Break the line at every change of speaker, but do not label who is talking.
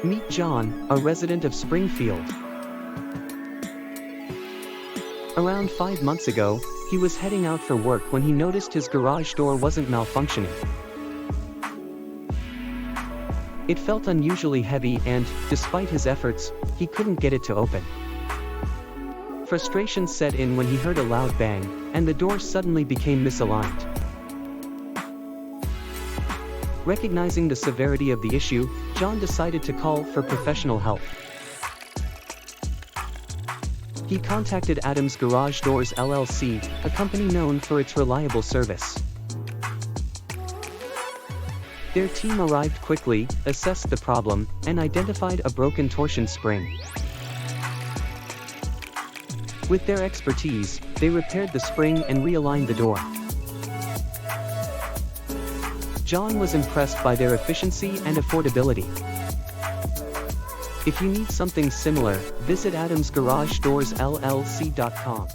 Meet John, a resident of Springfield. Around 5 months ago, he was heading out for work when he noticed his garage door wasn't malfunctioning. It felt unusually heavy and, despite his efforts, he couldn't get it to open. Frustration set in when he heard a loud bang, and the door suddenly became misaligned. Recognizing the severity of the issue, John decided to call for professional help. He contacted Adams Garage Doors LLC, a company known for its reliable service. Their team arrived quickly, assessed the problem, and identified a broken torsion spring. With their expertise, they repaired the spring and realigned the door. John was impressed by their efficiency and affordability. If you need something similar, visit AdamsGarageDoorsLLC.com.